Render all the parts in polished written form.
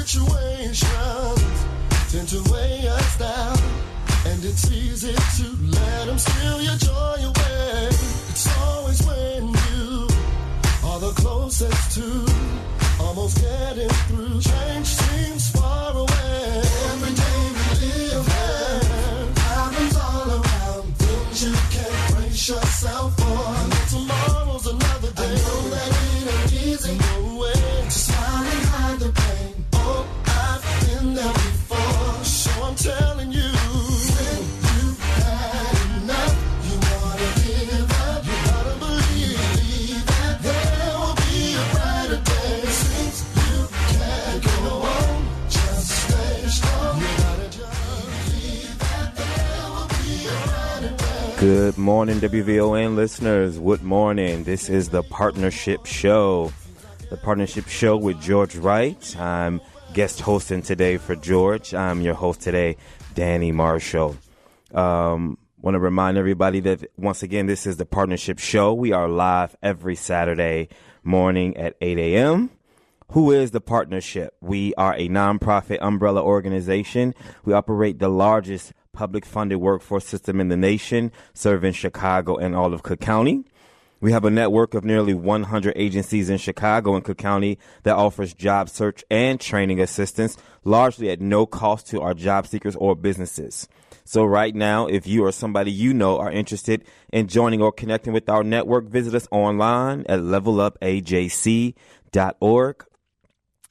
Situations tend to weigh us down, and it's easy to let them steal your joy away. It's always when you are the closest to almost getting through. Change seems far away. Every day we live there, problems all around, things you can't brace yourself for. And tomorrow's another day. I know that it ain't easy. No way to smile and hide the pain. Oh, I've been there before, so I'm telling you. When you've had enough, you wanna give up. You gotta believe that there will be a brighter day. Since you can't go on, just stay strong. You gotta just believe that there will be a brighter day. Good morning, WVON listeners. Good morning. This is the Partnership Show. The Partnership Show with George Wright. I'm guest hosting today for George. I'm your host today, Danny Marshall. Want to remind everybody that, once again, this is the Partnership Show. We are live every Saturday morning at 8 a.m. Who is the Partnership? We are a nonprofit umbrella organization. We operate the largest public funded workforce system in the nation, serving Chicago and all of Cook County. We have a network of nearly 100 agencies in Chicago and Cook County that offers job search and training assistance, largely at no cost to our job seekers or businesses. So right now, if you or somebody you know are interested in joining or connecting with our network, visit us online at levelupajc.org.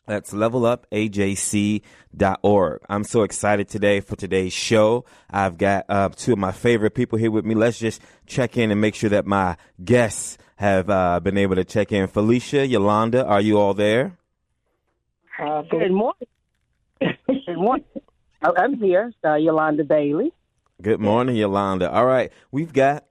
That's levelupajc.org. I'm so excited today for today's show. I've got two of my favorite people here with me. Let's just check in and make sure that my guests have been able to check in. Felicia, Yolanda, are you all there? Good morning. Good morning. I'm here, Yolanda Bailey. Good morning, Yolanda. All right. We've got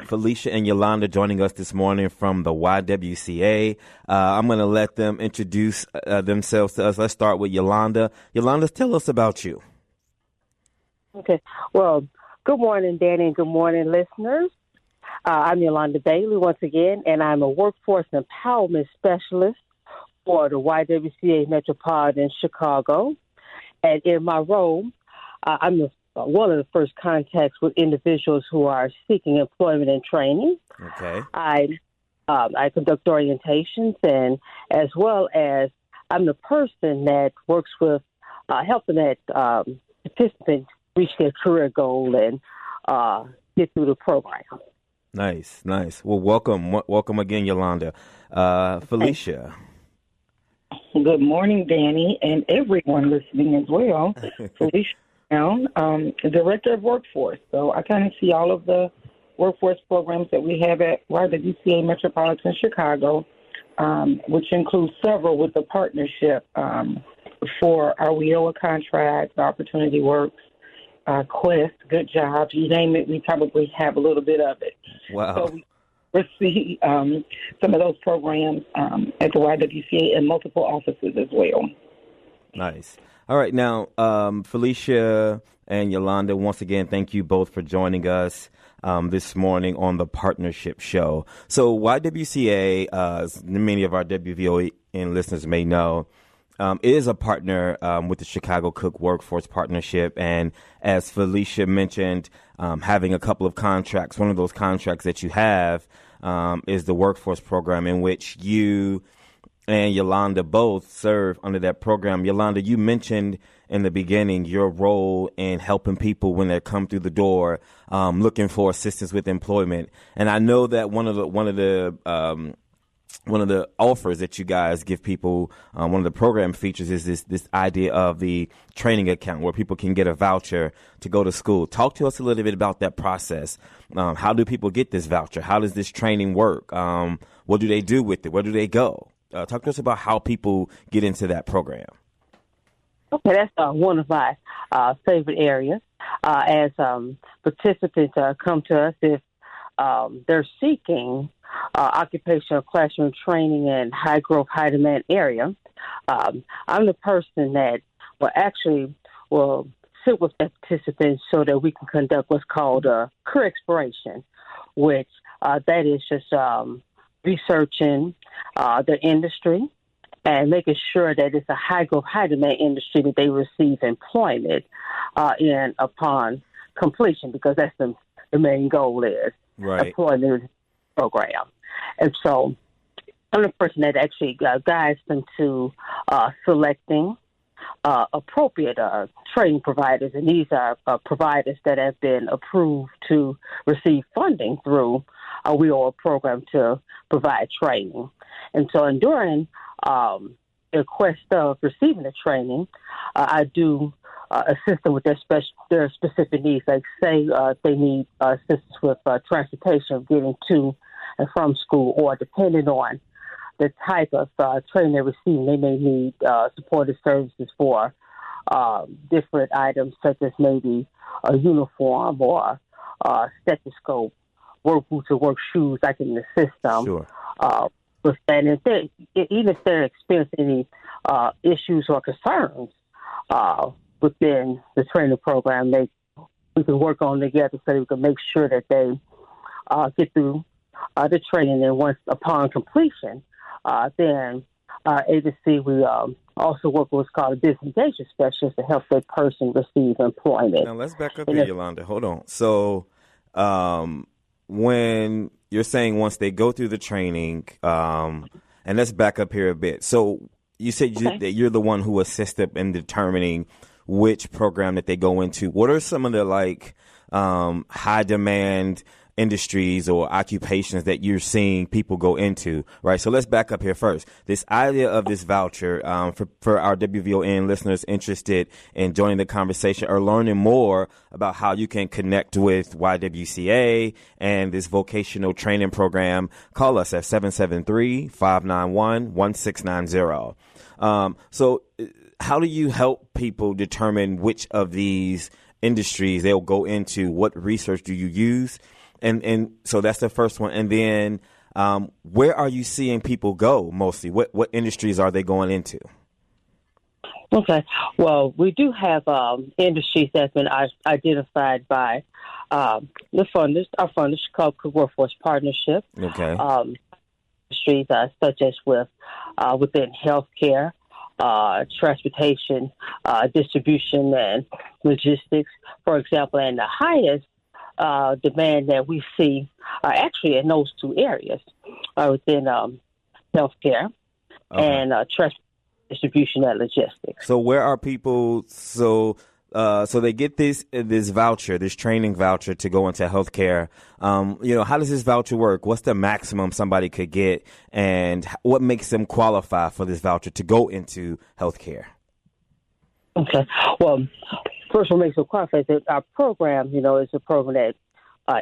Felicia and Yolanda joining us this morning from the YWCA. I'm going to let them introduce themselves to us. Let's start with Yolanda. Yolanda, tell us about you. Okay. Well, good morning, Danny, and good morning, listeners. I'm Yolanda Bailey once again, and I'm a workforce empowerment specialist for the YWCA Metropolitan Chicago. And in my role, I'm one of the first contacts with individuals who are seeking employment and training. Okay. I conduct orientations, and as well as I'm the person that works with helping that participant reach their career goal and get through the program. Nice. Well, welcome again, Yolanda. Felicia. Good morning, Danny, and everyone listening as well. Felicia Brown, Director of Workforce. So I kind of see all of the workforce programs that we have at YWCA Metropolitan Chicago, which includes several with the partnership for our WIOA contract, Opportunity Works, Quest, Good Jobs, you name it, we probably have a little bit of it. Wow. So we see some of those programs at the YWCA in multiple offices as well. Nice. All right. Now, Felicia and Yolanda, once again, thank you both for joining us this morning on the Partnership Show. So YWCA, as many of our WVON listeners may know, is a partner with the Chicago Cook Workforce Partnership. And as Felicia mentioned, having a couple of contracts, one of those contracts that you have is the workforce program in which you and Yolanda both serve under that program. Yolanda, you mentioned in the beginning your role in helping people when they come through the door looking for assistance with employment. And I know that one of the offers that you guys give people, one of the program features is this idea of the training account where people can get a voucher to go to school. Talk to us a little bit about that process. How do people get this voucher? How does this training work? What do they do with it? Where do they go? Talk to us about how people get into that program. Okay, that's one of my favorite areas. As participants come to us, if they're seeking occupational classroom training in high growth, high demand area, I'm the person that will sit with the participants so that we can conduct what's called a career exploration, which that is just researching the industry and making sure that it's a high-growth, high-demand industry that they receive employment in upon completion, because that's the main goal is employment program. And so I'm the person that actually guides them to selecting appropriate training providers, and these are providers that have been approved to receive funding through a WIOA program to provide training. And so during the quest of receiving the training, I do assist them with their specific needs. Like say they need assistance with transportation, getting to and from school, or depending on the type of training they're receiving, they may need supportive services for different items such as maybe a uniform or stethoscope, work boots or work shoes. I can assist them with that. And even if they're experiencing any issues or concerns within the training program, we can work on together so that we can make sure that they get through the training. And once upon completion, then our agency, we also work with what's called a business engagement specialist to help that person receive employment. Now, let's back up here, Yolanda. Hold on. So when you're saying once they go through the training, and let's back up here a bit. So you said that you're the one who assisted in determining which program that they go into. What are some of the high demand industries or occupations that you're seeing people go into, right? So let's back up here first. This idea of this voucher, for our WVON listeners interested in joining the conversation or learning more about how you can connect with YWCA and this vocational training program, call us at 773-591-1690. So how do you help people determine which of these industries they'll go into? What research do you use? And so that's the first one. And then where are you seeing people go mostly? What industries are they going into? Okay. Well, we do have industries that's been identified by the funders, our funders, called Workforce Partnership. Okay. Industries such as within healthcare, transportation, distribution, and logistics, for example. And the highest demand that we see actually in those two areas within healthcare and transportation, distribution, and logistics. So where are people? So they get this voucher, this training voucher to go into healthcare. How does this voucher work? What's the maximum somebody could get, and what makes them qualify for this voucher to go into healthcare? Okay. Well, first, what makes them qualify is that our program, is a program that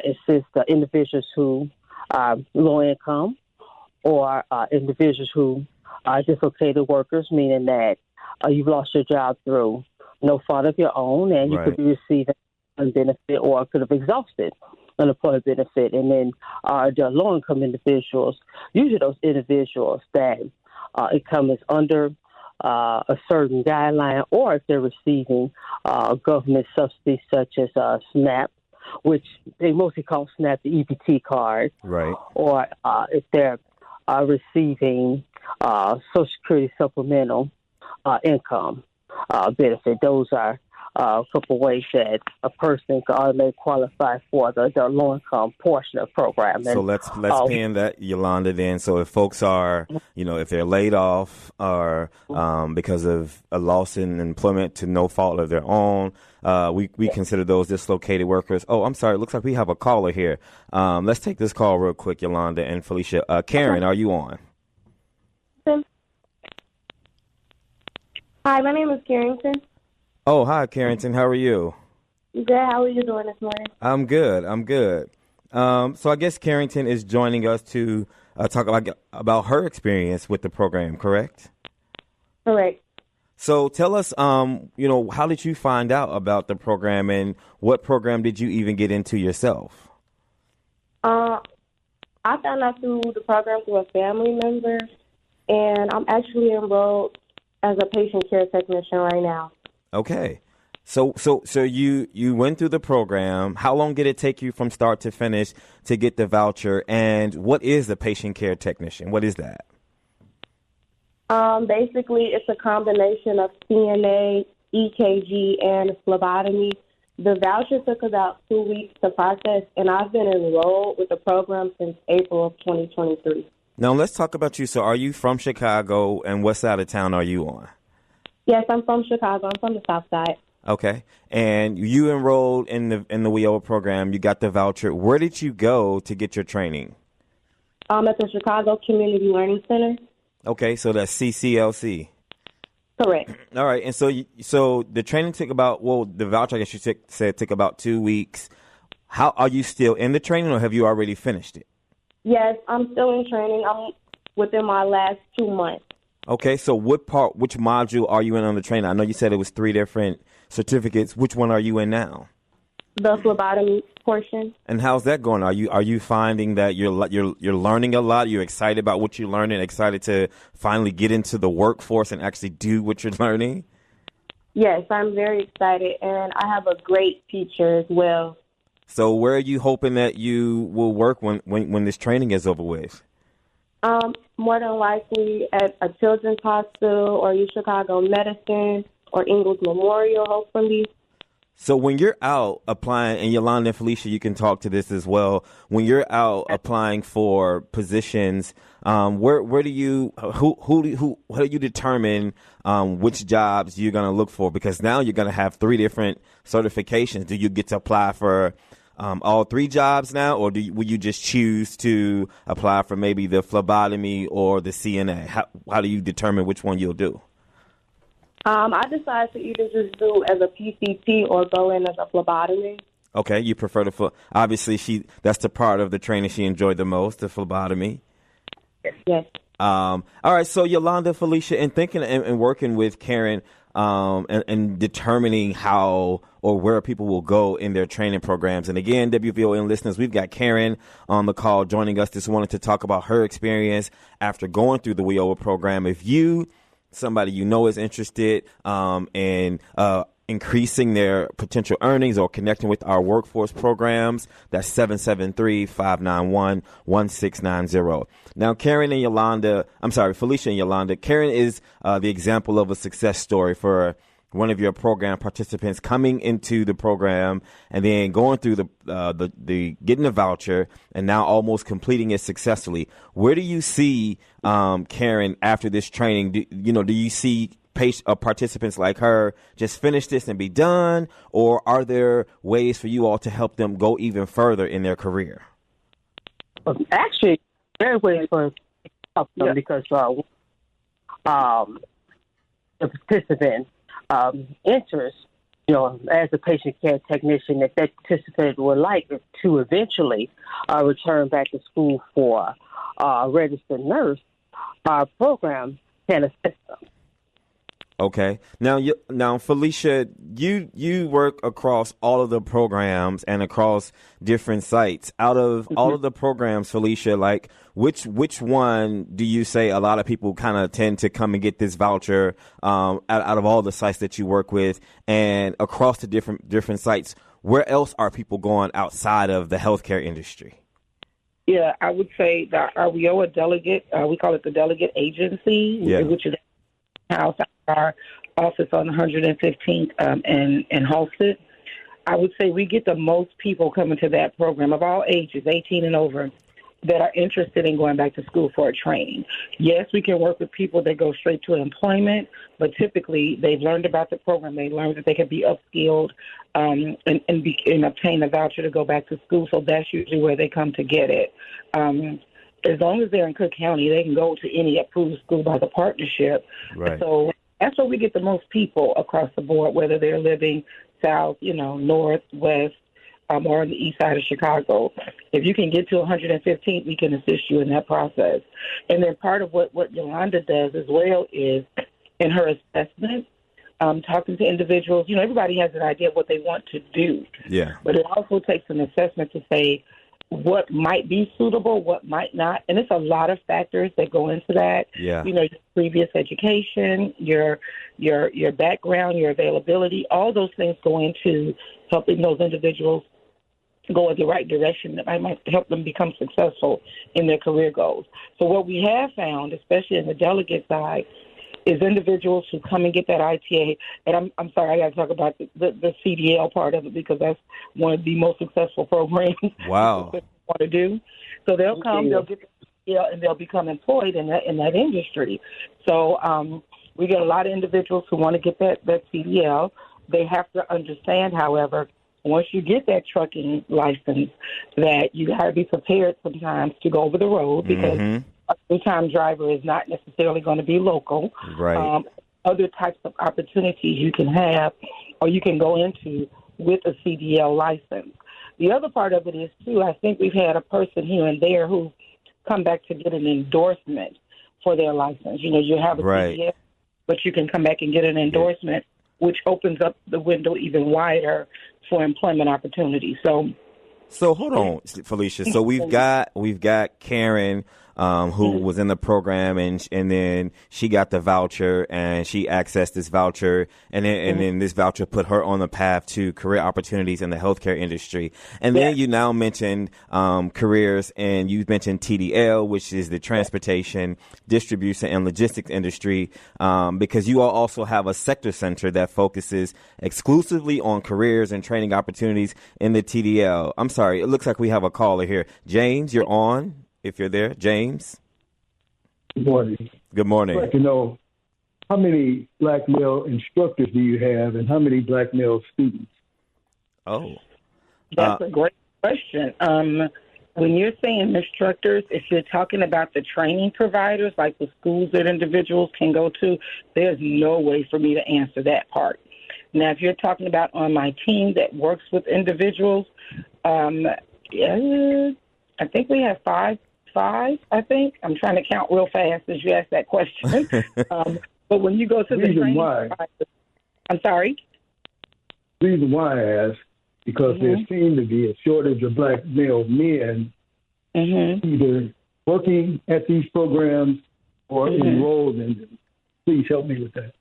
assists individuals who are low income or individuals who are dislocated workers, meaning that you've lost your job through no fault of your own, and you could be receiving a benefit or could have exhausted unemployment benefit. And then the low-income individuals, usually those individuals that it comes under a certain guideline, or if they're receiving government subsidies such as SNAP, which they mostly call SNAP the EBT card, right? Or if they're receiving Social Security supplemental income benefit. Those are a couple ways that a person may qualify for the low-income portion of the program. So let's pin that, Yolanda, then. So if folks are, if they're laid off or because of a loss in employment to no fault of their own, we consider those dislocated workers. Oh, I'm sorry. It looks like we have a caller here. Let's take this call real quick, Yolanda and Felicia. Karen, are you on? Hi, my name is Carrington. Oh, hi, Carrington. How are you? Good. How are you doing this morning? I'm good. So I guess Carrington is joining us to talk about her experience with the program, correct? Correct. So tell us, how did you find out about the program, and what program did you even get into yourself? I found out through the program through a family member, and I'm actually enrolled as a patient care technician right now. Okay. So you went through the program. How long did it take you from start to finish to get the voucher? And what is a patient care technician? What is that? Basically, it's a combination of CNA, EKG, and phlebotomy. The voucher took about 2 weeks to process, and I've been enrolled with the program since April of 2023. Now, let's talk about you. So are you from Chicago, and what side of town are you on? Yes, I'm from Chicago. I'm from the South Side. Okay. And you enrolled in the WIOA program. You got the voucher. Where did you go to get your training? At the Chicago Community Learning Center. Okay, so that's CCLC. Correct. All right, and so the training took about, the voucher, I guess you said took about 2 weeks. How are you still in the training, or have you already finished it? Yes, I'm still in training. I'm within my last 2 months. Okay, so which module are you in on the training? I know you said it was 3 different certificates. Which one are you in now? The phlebotomy portion. And how's that going? Are you finding that you're learning a lot? You're excited about what you're learning, excited to finally get into the workforce and actually do what you're learning? Yes, I'm very excited, and I have a great teacher as well. So where are you hoping that you will work when this training is over with? More than likely at a children's hospital or Chicago Medicine or Ingles Memorial, hopefully. So when you're out applying, and Yolanda and Felicia, you can talk to this as well. When you're out applying for positions, where do you how do you determine which jobs you're going to look for? Because now you're going to have 3 different certifications. Do you get to apply for all 3 jobs now, or will you just choose to apply for maybe the phlebotomy or the CNA? How do you determine which one you'll do? I decided to either just do as a PCT or go in as a phlebotomy. Okay, you prefer obviously that's the part of the training she enjoyed the most, the phlebotomy. Yes. All right, so Yolanda, Felicia, and thinking and working with Karen and determining how or where people will go in their training programs. And again, WVON listeners, we've got Karen on the call joining us this morning to talk about her experience after going through the WIOA program. If somebody you know is interested in increasing their potential earnings or connecting with our workforce programs, that's 773-591-1690. Now, Felicia and Yolanda, Karen is the example of a success story for one of your program participants coming into the program and then going through the getting a voucher and now almost completing it successfully. Where do you see Karen after this training? Do you see participants like her just finish this and be done, or are there ways for you all to help them go even further in their career? Actually, there are ways for help them because the participant interest, as a patient care technician, if that participant would like to eventually return back to school for a registered nurse, our program can assist them. Okay. Now, Felicia, you work across all of the programs and across different sites. Out of all of the programs, Felicia, like which one do you say a lot of people kind of tend to come and get this voucher out of all the sites that you work with, and across the different sites? Where else are people going outside of the healthcare industry? Yeah, I would say that our WIOA delegate, we call it the delegate agency, which is house our office on 115th and Halsted. I would say we get the most people coming to that program of all ages, 18 and over, that are interested in going back to school for a training. Yes, we can work with people that go straight to employment, but typically they've learned about the program. They learned that they can be upskilled and obtain a voucher to go back to school. So that's usually where they come to get it. As long as they're in Cook County, they can go to any approved school by the partnership. Right. So that's where we get the most people across the board, whether they're living south, north, west, or on the east side of Chicago. If you can get to 115th, we can assist you in that process. And then part of what Yolanda does as well is in her assessment, talking to individuals. Everybody has an idea of what they want to do. Yeah. But it also takes an assessment to say, what might be suitable, what might not. And it's a lot of factors that go into that. Yeah. You know, your previous education, your background, your availability, all those things go into helping those individuals go in the right direction that might help them become successful in their career goals. So what we have found, especially in the delegate side, is individuals who come and get that ITA, and I'm sorry, I got to talk about the CDL part of it because that's one of the most successful programs. Wow. that we want to do. So they'll come, they'll get the CDL, and they'll become employed in that industry. So we get a lot of individuals who want to get that CDL. They have to understand, however, once you get that trucking license, that you got to be prepared sometimes to go over the road because a full-time driver is not necessarily going to be local. Right. Other types of opportunities you can have or you can go into with a CDL license. The other part of it is, too, I think we've had a person here and there who come back to get an endorsement for their license. You know, you have a CDL, but you can come back and get an endorsement, which opens up the window even wider for employment opportunities. So hold on, Felicia. So we've got Karen, who was in the program, and then she got the voucher, and she accessed this voucher, and then this voucher put her on the path to career opportunities in the healthcare industry. And then you now mentioned careers, and you mentioned TDL, which is the transportation, distribution, and logistics industry, because you all also have a sector center that focuses exclusively on careers and training opportunities in the TDL. I'm sorry, it looks like we have a caller here. James, you're on. If you're there, James. Good morning. Good morning. I'd like to know, how many black male instructors do you have, and how many black male students? Oh, that's a great question. When you're saying instructors, if you're talking about the training providers, like the schools that individuals can go to, there's no way for me to answer that part. Now, if you're talking about on my team that works with individuals, I think we have five, I think. I'm trying to count real fast as you ask that question. But when you go to the training providers, I'm sorry? The reason why I ask, because there seems to be a shortage of black male men either working at these programs or enrolled in them. Please help me with that.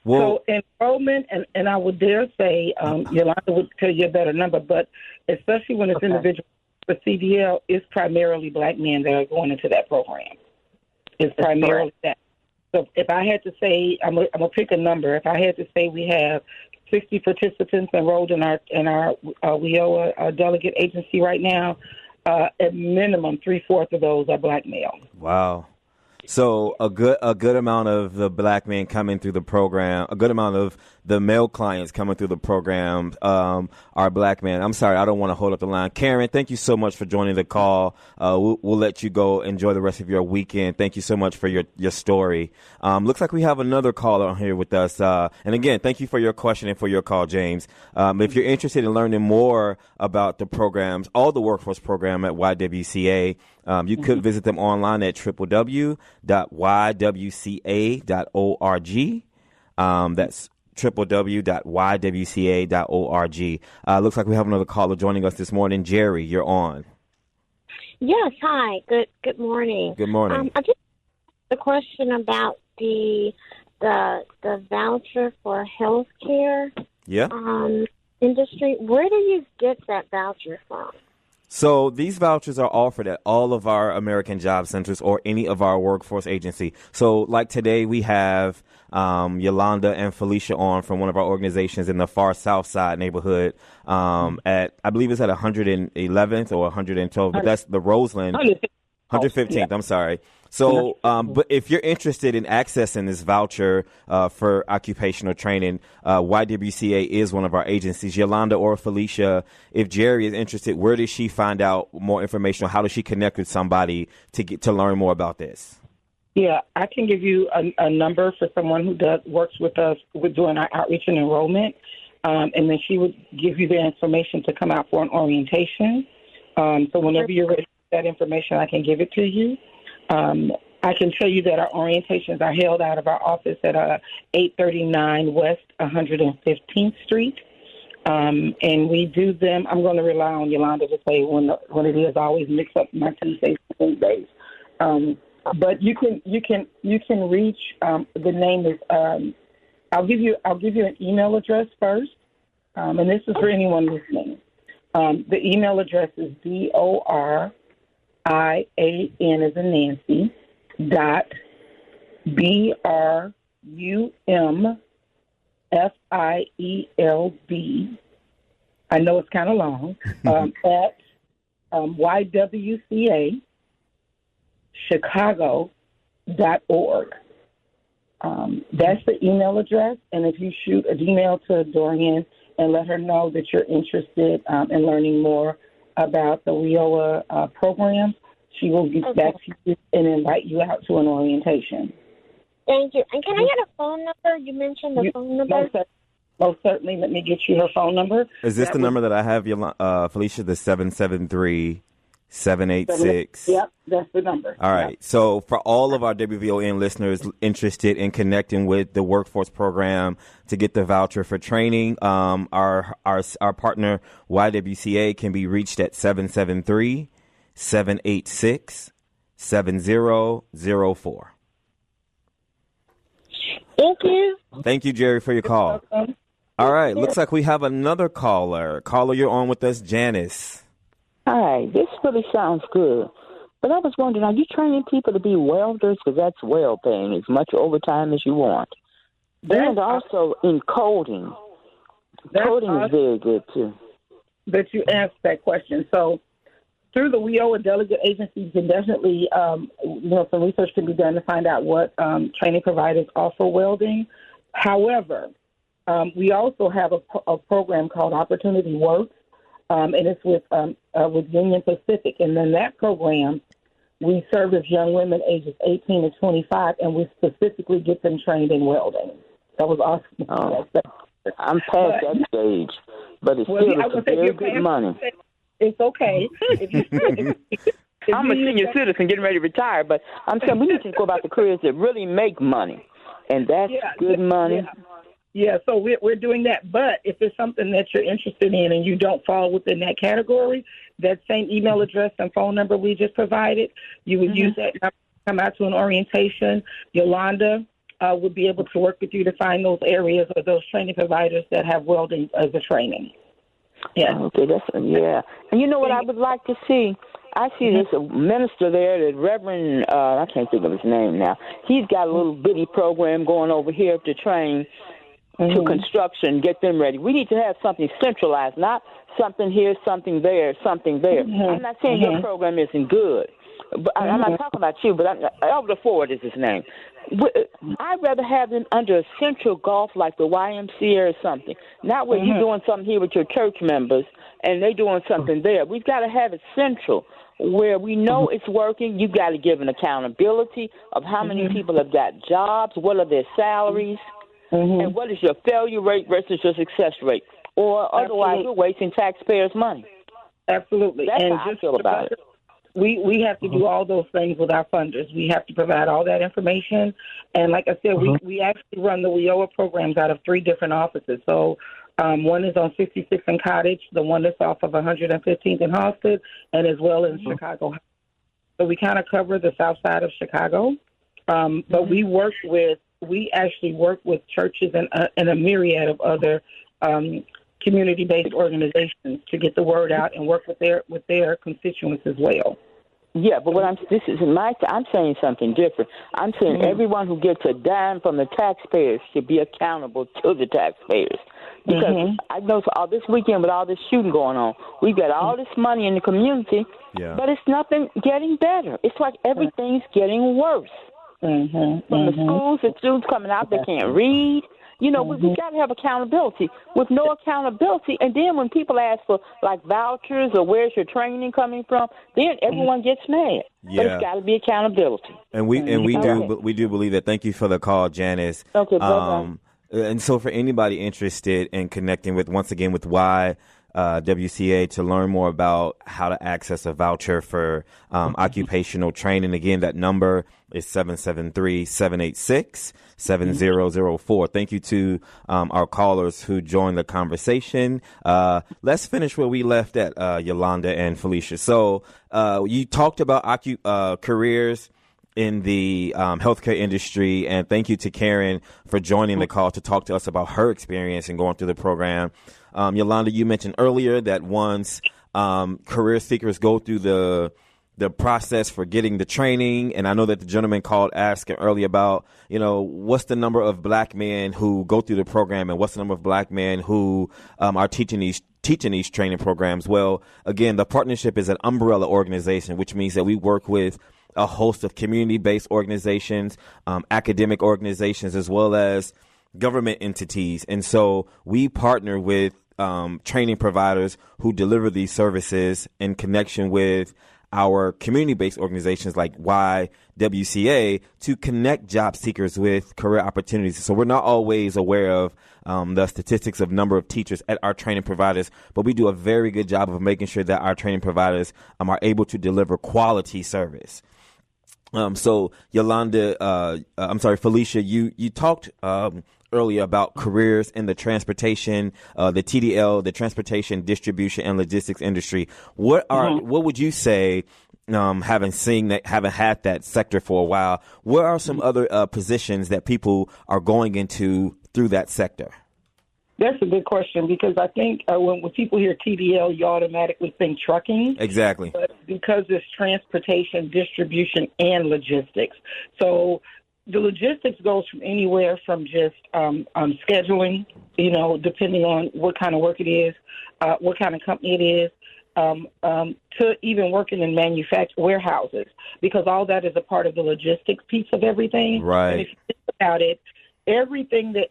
Well, so enrollment, and I would dare say, Yolanda would tell you a better number, but especially when it's individual for CDL, it's primarily black men that are going into that program. It's primarily that. So if I had to say, I'm gonna pick a number. If I had to say we have 60 participants enrolled in our WIOA delegate agency right now, at minimum 3/4 of those are black male. Wow. So a good amount of the black men coming through the program, a good amount of the male clients coming through the program are black men. I'm sorry, I don't want to hold up the line. Karen, thank you so much for joining the call. We'll let you go enjoy the rest of your weekend. Thank you so much for your story. Looks like we have another caller on here with us. And again, thank you for your question and for your call, James. If you're interested in learning more about the programs, all the workforce program at YWCA, you could visit them online at www.ywca.org. That's www.ywca.org. Looks like we have another caller joining us this morning. Jerry, you're on. Yes, hi. Good morning. Good morning. I just have a question about the voucher for health care industry. Where do you get that voucher from? So these vouchers are offered at all of our American Job Centers or any of our workforce agency. So like today we have Yolanda and Felicia on from one of our organizations in the far south side neighborhood at, I believe it's at 111th or 112th, but that's the Roseland. 115th, I'm sorry. So, but if you're interested in accessing this voucher for occupational training, YWCA is one of our agencies. Yolanda or Felicia, if Jerry is interested, where does she find out more information? How does she connect with somebody to learn more about this? Yeah, I can give you a number for someone who works with us with doing our outreach and enrollment, and then she would give you the information to come out for an orientation. So whenever you're ready for that information, I can give it to you. I can tell you that our orientations are held out of our office at 839 West 115th Street. And we do them. I'm going to rely on Yolanda to say when it is. I always mix up my Tuesdays and Wednesdays. But you can reach. The name is. I'll give you an email address first, and this is for anyone listening. The email address is DORIAN as in Nancy BRUMFIELD. I know it's kind of long. At YWCAChicago.org. That's the email address, and if you shoot an email to Dorian and let her know that you're interested in learning more about the WIOA program, she will get back to you and invite you out to an orientation. Thank you. And can I get a phone number? You mentioned the phone number. Most certainly. Let me get you her phone number. Is this the number that I have, Felicia, the 773-786? Yep, that's the number. All right. Yep. So for all of our WVON listeners interested in connecting with the workforce program to get the voucher for training, our partner YWCA can be reached at 773-786-7004. Thank you. Thank you, Jerry, for your call. All right. Looks like we have another caller. Caller, you're on with us, Janice. Hi. This really sounds good. But I was wondering, are you training people to be welders? Because that's well paying, as much overtime as you want. And also in coding. Coding is very good, too. That you asked that question. So through the WIOA delegate agency, you can definitely, some research can be done to find out what training providers offer welding. However, we also have a program called Opportunity Works, and it's with Union Pacific. And then that program, we service young women ages 18 to 25, and we specifically get them trained in welding. That was awesome. Oh, I'm past that stage, but it's still very good money. It's okay. I'm a senior citizen getting ready to retire, but I'm saying we need to go about the careers that really make money, and that's good money. Yeah, so we're doing that. But if it's something that you're interested in and you don't fall within that category, that same email address and phone number we just provided, you would use that number to come out to an orientation. Yolanda would be able to work with you to find those areas or those training providers that have welding as a training. Yeah. Okay, and you know what I would like to see? I see this minister there, the Reverend, I can't think of his name now. He's got a little bitty program going over here to train to construction, get them ready. We need to have something centralized, not something here, something there, something there. I'm not saying your program isn't good. But I'm not talking about you, but Elder Ford is his name. I'd rather have them under a central golf like the YMCA or something, not where you're doing something here with your church members and they're doing something there. We've got to have it central where we know it's working. You've got to give an accountability of how many people have got jobs, what are their salaries, and what is your failure rate versus your success rate. Or otherwise, we're wasting taxpayers' money. Absolutely. That's how I feel about it. We have to do all those things with our funders. We have to provide all that information. And like I said, we actually run the WIOA programs out of 3 different offices. So one is on 66th and Cottage, the one that's off of 115th and Halsted, and as well in Chicago. So we kind of cover the south side of Chicago. But we actually work with churches and a myriad of other community-based organizations to get the word out and work with their constituents as well. Yeah, but I'm saying something different. I'm saying everyone who gets a dime from the taxpayers should be accountable to the taxpayers. Because I know all this weekend with all this shooting going on, we've got all this money in the community, but it's nothing getting better. It's like everything's getting worse. From the schools, the students coming out, they can't read. You know, we've got to have accountability. With no accountability, and then when people ask for, like, vouchers or where's your training coming from, then everyone gets mad. Yeah. But it's got to be accountability. And we do believe that. Thank you for the call, Janice. Okay, bye-bye. And so for anybody interested in connecting with, once again, with why WCA, to learn more about how to access a voucher for occupational training, again, that number is 773-786-7004. Thank you to our callers who joined the conversation. Let's finish where we left at, Yolanda and Felicia. So you talked about careers in the healthcare industry, and thank you to Karen for joining the call to talk to us about her experience and going through the program. Yolanda, you mentioned earlier that once career seekers go through the process for getting the training, and I know that the gentleman called asking earlier about, what's the number of black men who go through the program and what's the number of black men who are teaching these training programs. Well, again, the partnership is an umbrella organization, which means that we work with a host of community-based organizations, academic organizations, as well as government entities. And so we partner with training providers who deliver these services in connection with our community-based organizations like YWCA to connect job seekers with career opportunities. So we're not always aware of the statistics of number of teachers at our training providers, but we do a very good job of making sure that our training providers are able to deliver quality service. So Yolanda, Felicia, you talked earlier about careers in the transportation, the TDL, the transportation, distribution, and logistics industry. What would you say, having had that sector for a while, what are some other positions that people are going into through that sector? That's a good question, because I think when people hear TDL, you automatically think trucking. Exactly. But because it's transportation, distribution, and logistics. So the logistics goes from anywhere from just scheduling, depending on what kind of work it is, what kind of company it is, to even working in warehouses, because all that is a part of the logistics piece of everything. Right. And if you think about it, everything that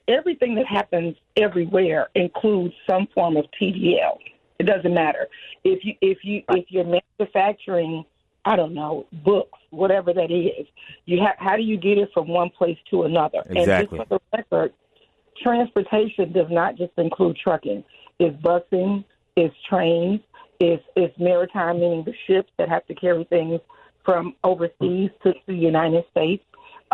happens everywhere includes some form of TDL. It doesn't matter if you're manufacturing, I don't know, books, whatever that is. How do you get it from one place to another? Exactly. And just for the record, transportation does not just include trucking. It's busing, it's trains, it's maritime, meaning the ships that have to carry things from overseas to the United States.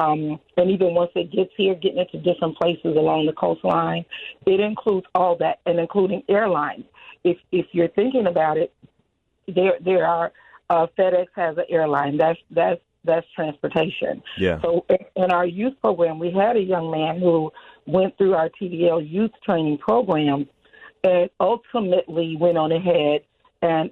And even once it gets here, getting it to different places along the coastline, it includes all that, and including airlines. If you're thinking about it, there are FedEx has an airline. That's transportation. Yeah. So in our youth program, we had a young man who went through our TDL youth training program, and ultimately went on ahead and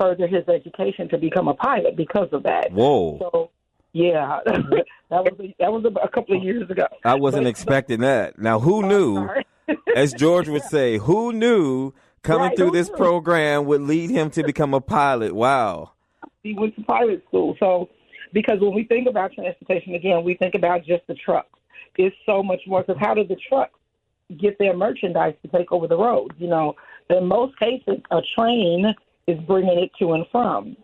furthered his education to become a pilot because of that. Whoa. So, yeah, that was a couple of years ago. I wasn't expecting that. Now, who knew, as George would say, who knew coming through this program would lead him to become a pilot? Wow. He went to pilot school. So, because when we think about transportation, again, we think about just the trucks. It's so much more, because how do the trucks get their merchandise to take over the roads? In most cases, a train is bringing it to and from,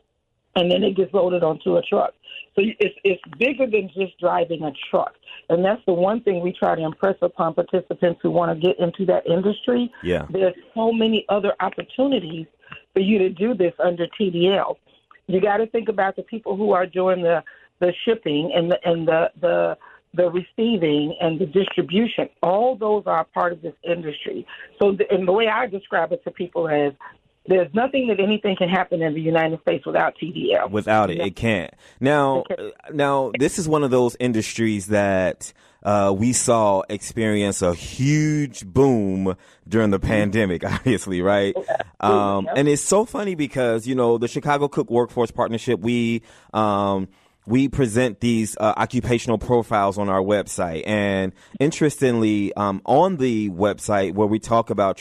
and then it gets loaded onto a truck. So it's bigger than just driving a truck. And that's the one thing we try to impress upon participants who want to get into that industry. Yeah. There's so many other opportunities for you to do this under TDL. You got to think about the people who are doing the shipping and the receiving and the distribution. All those are part of this industry. So and the way I describe it to people is, there's nothing that anything can happen in the United States without TDL. Without it, it can't. Now, this is one of those industries that we saw experience a huge boom during the pandemic, obviously, right? And it's so funny because, the Chicago Cook Workforce Partnership, we present these occupational profiles on our website. And interestingly, on the website where we talk about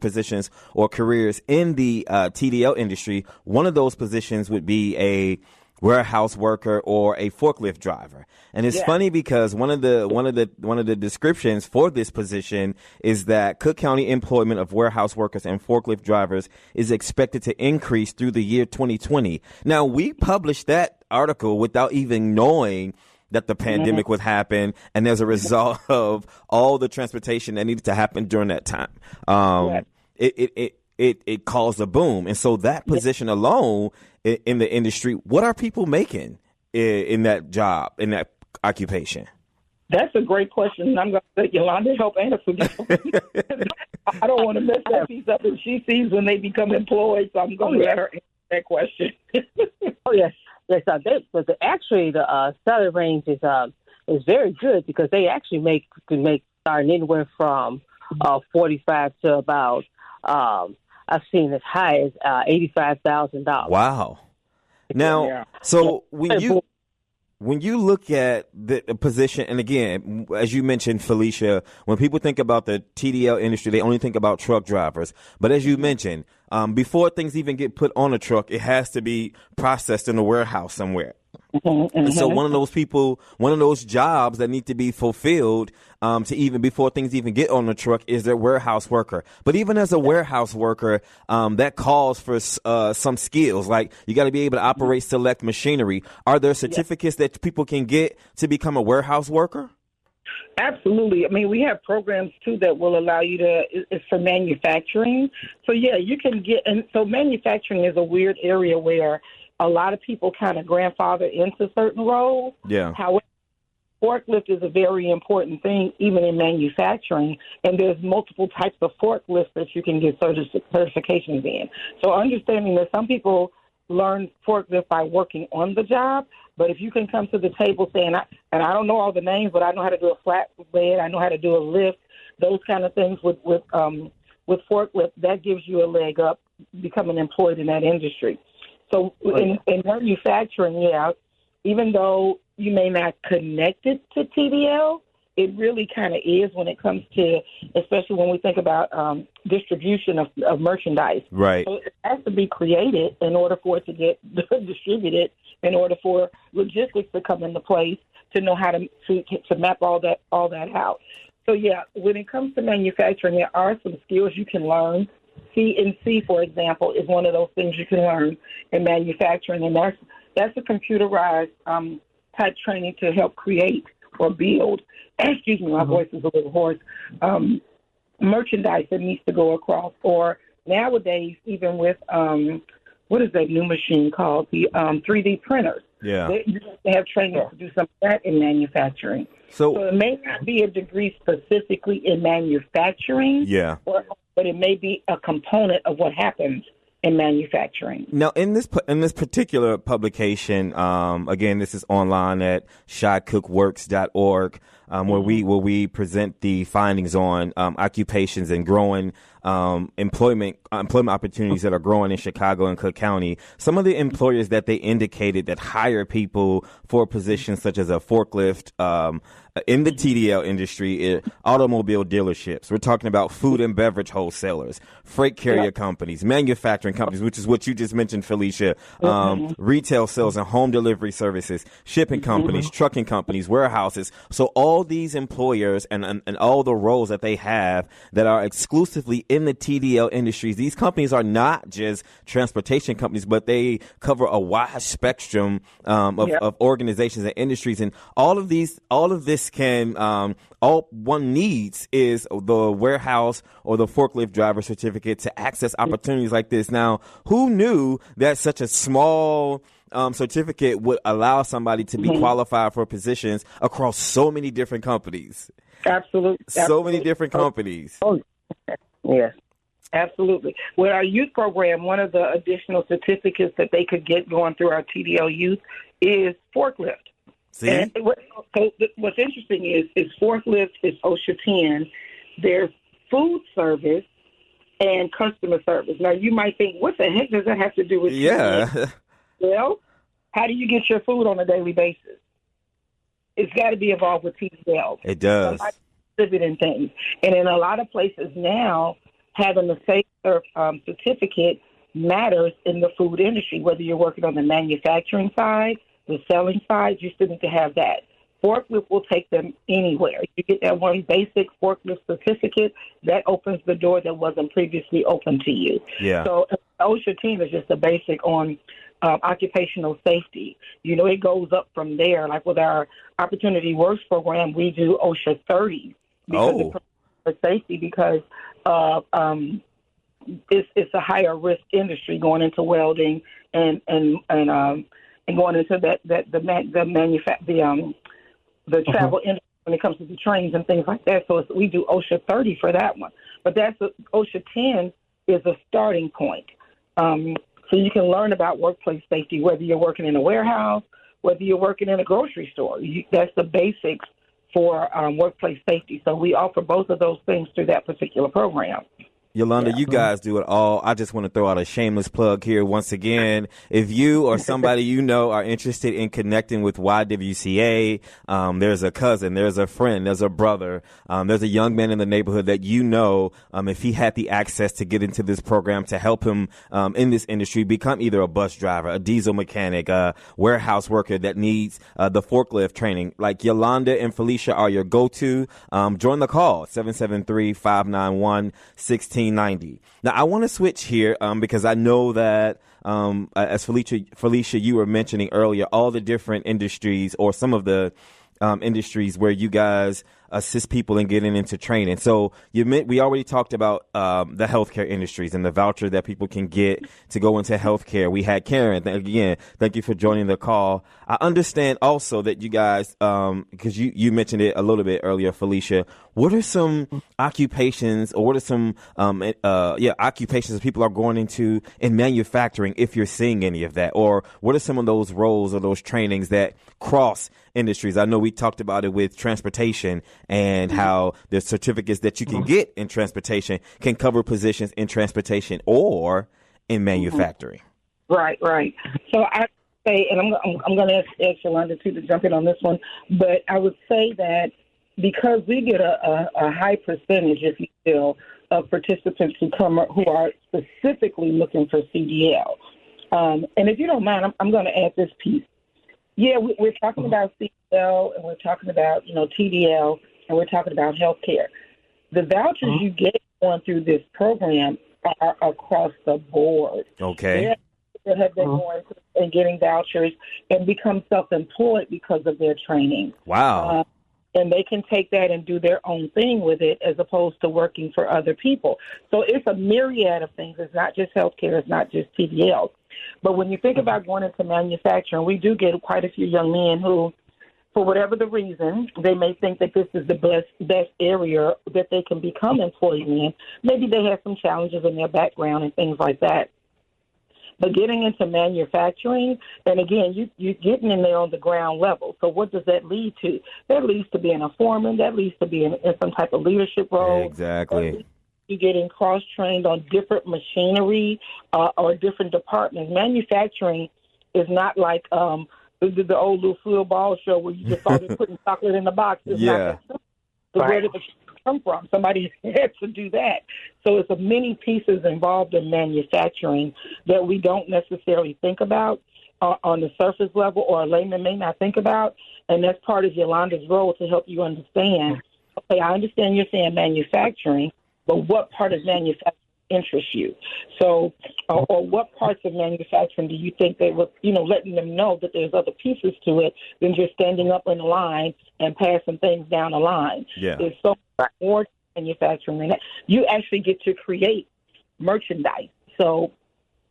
positions or careers in the TDL industry, one of those positions would be a warehouse worker or a forklift driver. And it's funny because one of the descriptions for this position is that Cook County employment of warehouse workers and forklift drivers is expected to increase through the year 2020. Now, we published that article without even knowing that the pandemic would happen, and as a result of all the transportation that needed to happen during that time, it caused a boom. And so that position alone in the industry, what are people making in that job, in that occupation? That's a great question, and I'm going to let Yolanda help answer that. I don't want to mess that piece up if she sees when they become employed, so I'm going to let her answer that question. Yes. Actually, the salary range is very good because they actually can make starting anywhere from 45 to about I've seen as high as $85,000. Wow. Now, so when you look at the position, and again, as you mentioned, Felicia, when people think about the TDL industry, they only think about truck drivers. But as you mentioned, before things even get put on a truck, it has to be processed in a warehouse somewhere. And so one of those jobs that need to be fulfilled to even before things even get on the truck is their warehouse worker. But even as a warehouse worker, that calls for some skills. Like you got to be able to operate select machinery. Are there certificates that people can get to become a warehouse worker? Absolutely. I mean, we have programs, too, that will allow you it's for manufacturing. So, yeah, you can get, and so manufacturing is a weird area where a lot of people kind of grandfather into certain roles. Yeah. However, forklift is a very important thing, even in manufacturing, and there's multiple types of forklifts that you can get certifications in. So understanding that some people learn forklift by working on the job, but if you can come to the table saying, and I don't know all the names, but I know how to do a flatbed, I know how to do a lift, those kind of things with forklift, that gives you a leg up becoming employed in that industry. So in manufacturing, even though you may not connect it to TDL, it really kind of is when it comes to, especially when we think about distribution of merchandise. Right. So it has to be created in order for it to get distributed, in order for logistics to come into place, to know how to map all that out. So, when it comes to manufacturing, there are some skills you can learn. CNC, for example, is one of those things you can learn in manufacturing, and that's a computerized type training to help create or build. Excuse me, my voice is a little hoarse. Merchandise that needs to go across, or nowadays even with what is that new machine called, the 3D printers. Yeah, you have to have training to do some of that in manufacturing. So it may not be a degree specifically in manufacturing. Yeah. But it may be a component of what happens in manufacturing. Now, in this particular publication, again, this is online at shycookworks.org, where we present the findings on occupations and growing employment opportunities that are growing in Chicago and Cook County. Some of the employers that they indicated that hire people for positions such as a forklift in the TDL industry, automobile dealerships. We're talking about food and beverage wholesalers, freight carrier companies, manufacturing companies, which is what you just mentioned, Felicia, retail sales and home delivery services, shipping companies, trucking companies, warehouses. So all these employers and all the roles that they have that are exclusively in the TDL industries, these companies are not just transportation companies, but they cover a wide spectrum of organizations and industries. And all of this can all one needs is the warehouse or the forklift driver certificate to access opportunities like this. Now, who knew that such a small certificate would allow somebody to be qualified for positions across so many different companies? Absolutely. So many different companies. Yes. Absolutely. With our youth program, one of the additional certificates that they could get going through our TDL youth is forklift. See? And what's interesting is forklift is OSHA 10. There's food service and customer service. Now, you might think, what the heck does that have to do with TDL? Well, how do you get your food on a daily basis? It's got to be involved with TDL. It does. Distributing things. And in a lot of places now, having a safe certificate matters in the food industry, whether you're working on the manufacturing side, the selling side, you still need to have that. Forklift will take them anywhere. You get that one basic forklift certificate, that opens the door that wasn't previously open to you. Yeah. So OSHA 10 is just a basic on occupational safety. It goes up from there. Like with our Opportunity Works program, we do OSHA 30 because of safety, because it's a higher risk industry going into welding and going into the travel industry when it comes to the trains and things like that. So we do OSHA 30 for that one. But OSHA 10 is a starting point. So you can learn about workplace safety, whether you're working in a warehouse, whether you're working in a grocery store. That's the basics for workplace safety. So we offer both of those things through that particular program. Yolanda, you guys do it all. I just want to throw out a shameless plug here once again. If you or somebody you know are interested in connecting with YWCA, there's a cousin, there's a friend, there's a brother, there's a young man in the neighborhood that if he had the access to get into this program to help him in this industry, become either a bus driver, a diesel mechanic, a warehouse worker that needs the forklift training, like Yolanda and Felicia are your go-to. Join the call, 773-591-1690. Now, I want to switch here because I know that as Felicia, you were mentioning earlier, all the different industries or some of the industries where you guys assist people in getting into training. So we already talked about the healthcare industries and the voucher that people can get to go into healthcare. We had Karen. Again, thank you for joining the call. I understand also that you guys, because you mentioned it a little bit earlier, Felicia, what are some occupations or what are some occupations that people are going into in manufacturing, if you're seeing any of that? Or what are some of those roles or those trainings that cross industries? I know we talked about it with transportation and how the certificates that you can get in transportation can cover positions in transportation or in manufacturing. Right. So I say, and I'm going to ask Yolanda too to jump in on this one, but I would say that because we get a high percentage, if you will, of participants who are specifically looking for CDL. And if you don't mind, I'm going to add this piece. Yeah, we're talking about CDL and we're talking about, TDL, and we're talking about healthcare. The vouchers you get going through this program are across the board. Okay. That have been going and getting vouchers and become self-employed because of their training. Wow. And they can take that and do their own thing with it as opposed to working for other people. So it's a myriad of things. It's not just healthcare. It's not just TDL. But when you think about going into manufacturing, we do get quite a few young men who, for whatever the reason, they may think that this is the best area that they can become employed in. Maybe they have some challenges in their background and things like that. But getting into manufacturing, and again, you're getting in there on the ground level. So what does that lead to? That leads to being a foreman. That leads to being in some type of leadership role. Exactly. You're getting cross-trained on different machinery or different departments. Manufacturing is not like the old Lucille Ball show where you just started putting chocolate in the box. It's not that simple. So where did the come from? Somebody had to do that. So it's many pieces involved in manufacturing that we don't necessarily think about on the surface level, or a layman may not think about. And that's part of Yolanda's role to help you understand. Okay, I understand you're saying manufacturing, but what part of manufacturing interests you? So, or what parts of manufacturing do you think they were, letting them know that there's other pieces to it than just standing up in a line and passing things down the line? Yeah. There's so much more to manufacturing than that. You actually get to create merchandise. So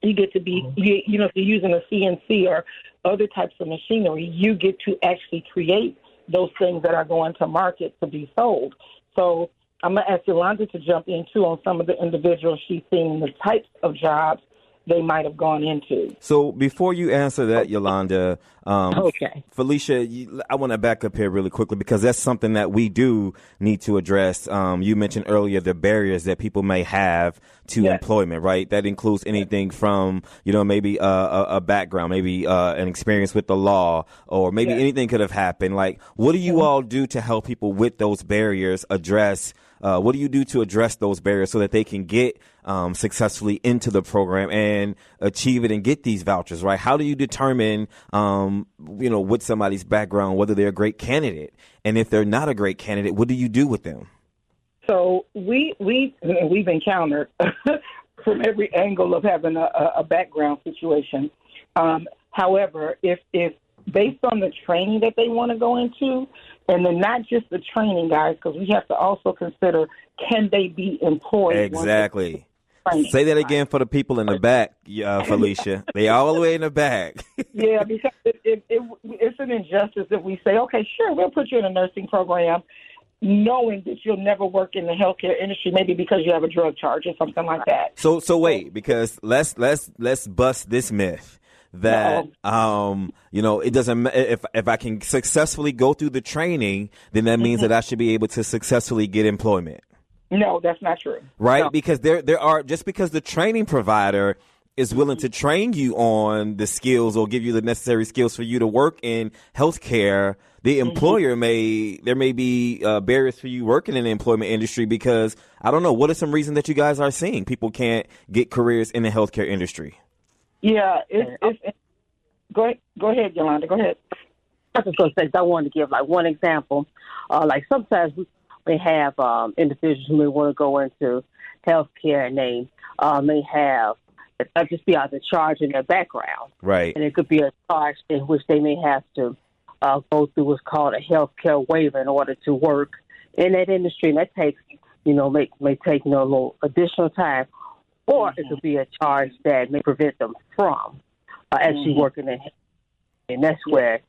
you get to be, if you're using a CNC or other types of machinery, you get to actually create those things that are going to market to be sold. So I'm going to ask Yolanda to jump in, too, on some of the individuals she's seen, the types of jobs they might have gone into. So before you answer that, Yolanda, okay, Felicia, I want to back up here really quickly because that's something that we do need to address. You mentioned earlier the barriers that people may have to employment, right? That includes anything from, maybe a background, maybe an experience with the law, or maybe anything could have happened. Like, what do you all do to help people with those barriers address? What do you do to address those barriers so that they can get successfully into the program and achieve it and get these vouchers, right? How do you determine, with somebody's background, whether they're a great candidate? And if they're not a great candidate, what do you do with them? So we've encountered from every angle of having a background situation. However, if based on the training that they want to go into, and then not just the training, guys, because we have to also consider, can they be employed? Exactly. Say that again for the people in the back, Felicia. They all the way in the back. Yeah, because it's an injustice if we say, okay, sure, we'll put you in a nursing program, knowing that you'll never work in the healthcare industry, maybe because you have a drug charge or something like that. So wait, because let's bust this myth that it doesn't. If I can successfully go through the training, then that means that I should be able to successfully get employment. No, that's not true. Right? No. Because there are, just because the training provider is willing to train you on the skills or give you the necessary skills for you to work in healthcare, the employer there may be barriers for you working in the employment industry because, I don't know, what are some reasons that you guys are seeing people can't get careers in the healthcare industry? Yeah, go ahead, Yolanda. Go ahead. I was just going to say, I wanted to give like one example. Like sometimes we have individuals who may want to go into healthcare and they may have just be out of charge in their background. Right. And it could be a charge in which they may have to go through what's called a healthcare waiver in order to work in that industry. And that takes, may take, a little additional time. Or it could be a charge that may prevent them from actually working in. And that's where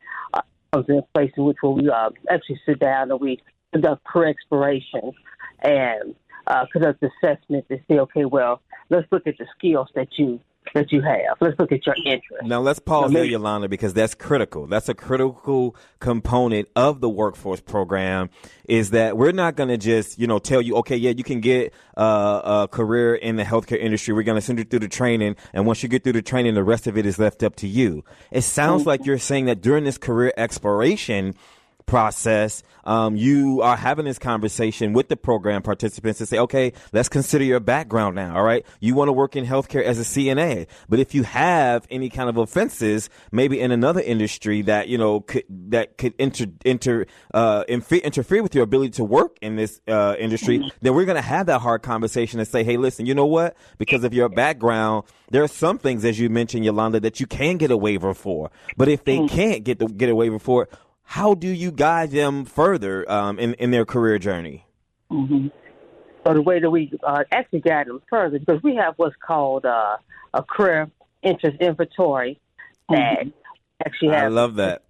comes in place in which we actually sit down and we conduct career exploration and conduct assessment to say, okay, well, let's look at the skills that you have. Let's look at your interests. Now, let's pause there, Yolanda, because that's critical. That's a critical component of the workforce program, is that we're not going to just, tell you, okay, yeah, you can get a career in the healthcare industry. We're going to send you through the training. And once you get through the training, the rest of it is left up to you. It sounds like you're saying that during this career exploration process, you are having this conversation with the program participants to say, okay, let's consider your background now. All right. You want to work in healthcare as a CNA, but if you have any kind of offenses, maybe in another industry that, could interfere with your ability to work in this industry, then we're going to have that hard conversation and say, hey, listen, you know what? Because of your background, there are some things, as you mentioned, Yolanda, that you can get a waiver for. But if they can't get a waiver for it, how do you guide them further in their career journey? Mm-hmm. So the way that we actually guide them further, because we have what's called a career interest inventory that actually has. I love that.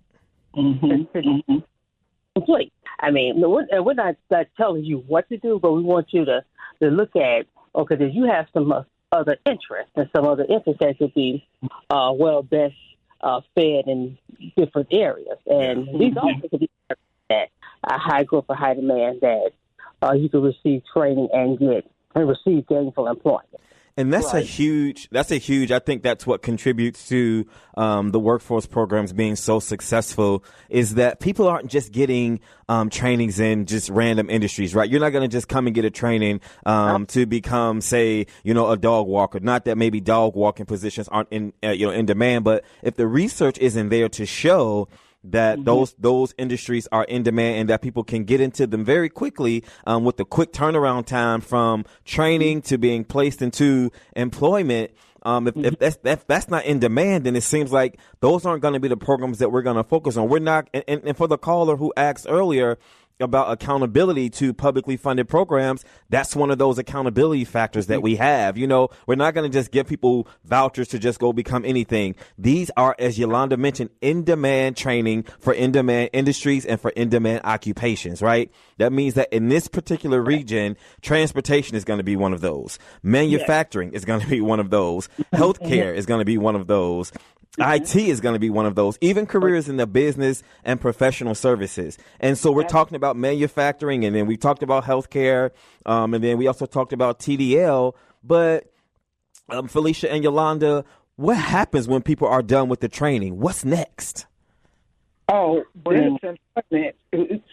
Complete. I mean, we're not telling you what to do, but we want you to look at, okay, that you have some other interests and some other interests that could be best fed in different areas. And these also could be that a high growth or high demand that you can receive training and receive gainful employment. And that's a huge, I think that's what contributes to the workforce programs being so successful, is that people aren't just getting trainings in just random industries, right? You're not going to just come and get a training to become, say, a dog walker. Not that maybe dog walking positions aren't in demand, but if the research isn't there to show that those industries are in demand and that people can get into them very quickly with the quick turnaround time from training to being placed into employment. If that's not in demand, then it seems like those aren't going to be the programs that we're going to focus on. We're not. And for the caller who asked earlier about accountability to publicly funded programs, that's one of those accountability factors that we have. We're not going to just give people vouchers to just go become anything. These are, as Yolanda mentioned, in-demand training for in-demand industries and for in-demand occupations, right? That means that in this particular region, transportation is going to be one of those. Manufacturing is going to be one of those. Healthcare is going to be one of those. IT is going to be one of those, even careers in the business and professional services. And so we're talking about manufacturing, and then we talked about healthcare, and then we also talked about TDL. But Felicia and Yolanda, what happens when people are done with the training? What's next? Oh, employment.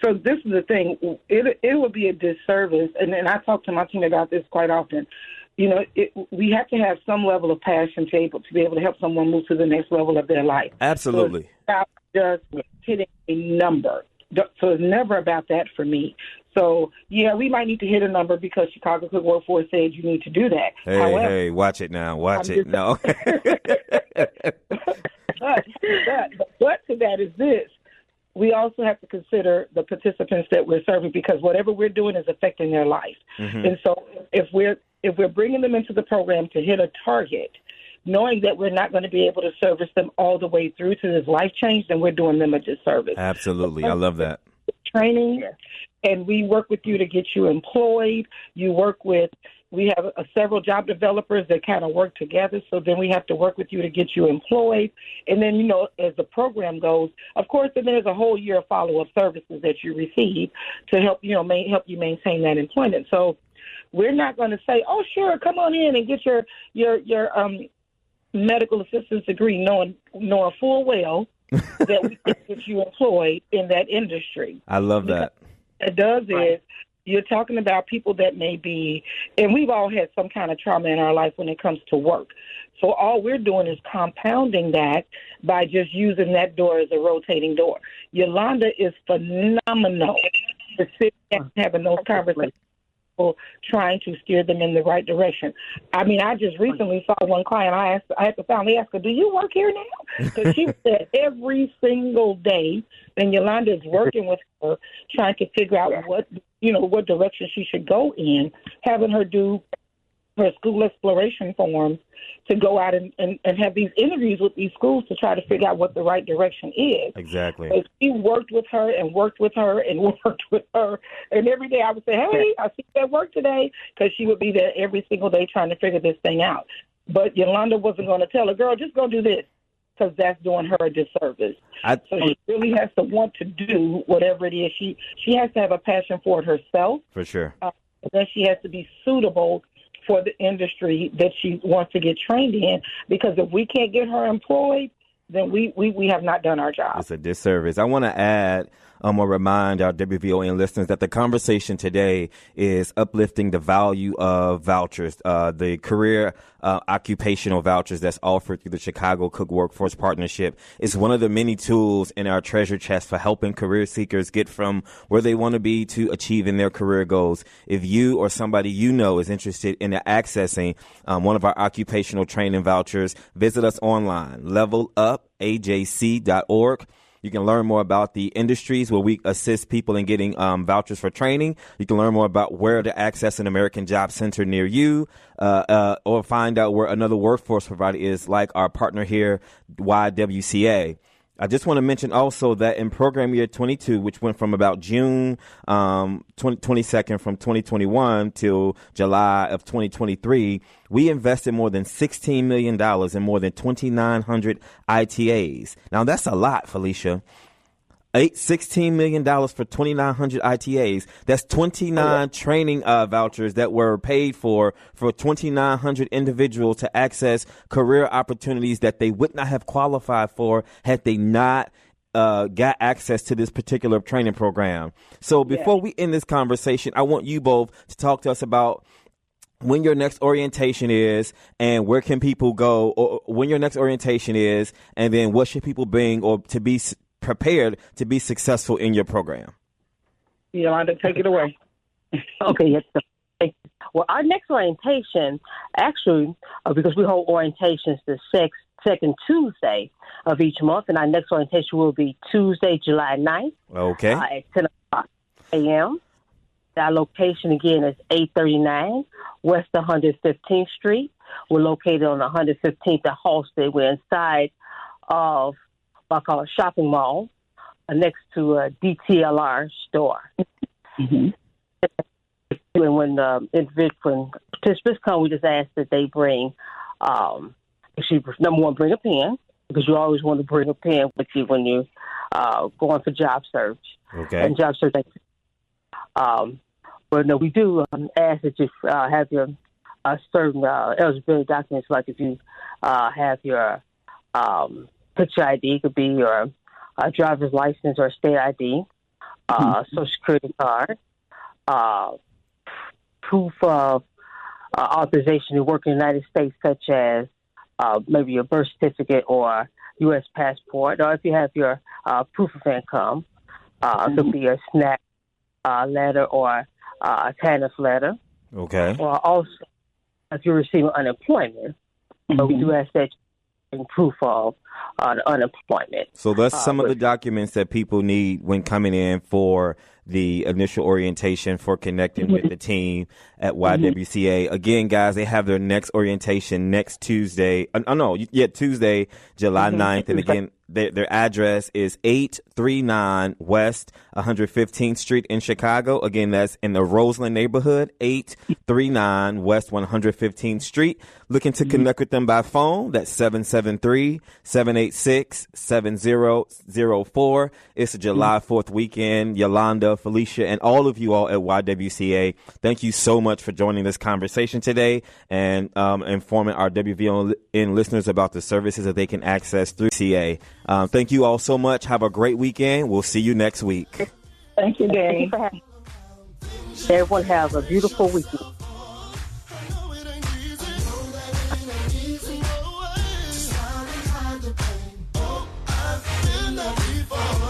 So this is the thing. It would be a disservice, and I talk to my team about this quite often. We have to have some level of passion to be able to help someone move to the next level of their life. Absolutely. So it's not just hitting a number. So it's never about that for me. So, yeah, we might need to hit a number because Chicago Cook Workforce said you need to do that. Hey, watch it now. Watch it. No. But to that is this. We also have to consider the participants that we're serving, because whatever we're doing is affecting their life. Mm-hmm. And so if we're bringing them into the program to hit a target, knowing that we're not going to be able to service them all the way through to this life change, then we're doing them a disservice. Absolutely. I love that. Training, and we work with you to get you employed. We have several job developers that kind of work together, so then we have to work with you to get you employed. And then, as the program goes, of course, then there's a whole year of follow-up services that you receive to help you maintain that employment. So we're not going to say, oh, sure, come on in and get your medical assistance degree, knowing full well that we can get you employed in that industry. I love that. What it does is, you're talking about people that may be, and we've all had some kind of trauma in our life when it comes to work. So all we're doing is compounding that by just using that door as a rotating door. Yolanda is phenomenal for sitting and having those conversations, trying to steer them in the right direction. I mean, I just recently saw one client. I had to finally ask her, "Do you work here now?" Because she said every single day, and Yolanda is working with her, trying to figure out what direction she should go in, having her do her school exploration forms to go out and have these interviews with these schools to try to figure out what the right direction is. Exactly. So she worked with her and worked with her and worked with her. And every day I would say, "Hey, I see you at work today," because she would be there every single day trying to figure this thing out. But Yolanda wasn't going to tell her, "Girl, just go do this," because that's doing her a disservice. So she really has to want to do whatever it is. She has to have a passion for it herself. For sure. And then she has to be suitable for the industry that she wants to get trained in, because if we can't get her employed, then we have not done our job. It's a disservice. I want to add or remind our WVON listeners that the conversation today is uplifting the value of vouchers, the career occupational vouchers that's offered through the Chicago Cook Workforce Partnership. Is one of the many tools in our treasure chest for helping career seekers get from where they want to be to achieving their career goals. If you or somebody you know is interested in accessing one of our occupational training vouchers, visit us online, levelupajc.org. You can learn more about the industries where we assist people in getting vouchers for training. You can learn more about where to access an American Job Center near you, or find out where another workforce provider is, like our partner here, YWCA. I just want to mention also that in program year 22, which went from about June 22nd from 2021 till July of 2023, we invested more than $16 million in more than 2,900 ITAs. Now, that's a lot, Felicia. $16 million for 2,900 ITAs. That's 29 training vouchers that were paid for 2,900 individuals to access career opportunities that they would not have qualified for had they not got access to this particular training program. So before we end this conversation, I want you both to talk to us about when your next orientation is, and where can people go, or when your next orientation is, and then what should people bring or to be prepared to be successful in your program. Yolanda, take it away. Okay, yes. Well, our next orientation, actually, because we hold orientations the second Tuesday of each month, and our next orientation will be Tuesday, July 9th. Okay. At 10 o'clock a.m. Our location, again, is 839 West 115th Street. We're located on 115th at Halsted. We're inside of what I call a shopping mall next to a DTLR store. Mm-hmm. And when participants come, we just ask that they bring, actually, number one, bring a pen, because you always want to bring a pen with you when you going for job search. Okay. And job search. But no, we do ask that you have your certain eligibility documents, like if you have your picture ID, it could be your driver's license or state ID, Social Security card, proof of authorization to work in the United States, such as maybe your birth certificate or U.S. passport, or if you have your proof of income, it could be a SNAP letter or a TANF letter. Okay. Or also, if you're receiving unemployment, so we do ask that proof of unemployment. So that's some of the documents that people need when coming in for the initial orientation for connecting with the team at YWCA. Again, guys, they have their next orientation next Tuesday. Tuesday, July 9th. And again, their address is 839 West 115th Street in Chicago. Again, that's in the Roseland neighborhood, 839 West 115th Street. Looking to connect with them by phone, that's 773-786-7004. It's a July 4th weekend. Yolanda, Felicia, and all of you all at YWCA, thank you so much for joining this conversation today and informing our WVON listeners about the services that they can access through CA. Thank you all so much. Have a great weekend. We'll see you next week. Thank you, Danny. Everyone have a beautiful weekend. Before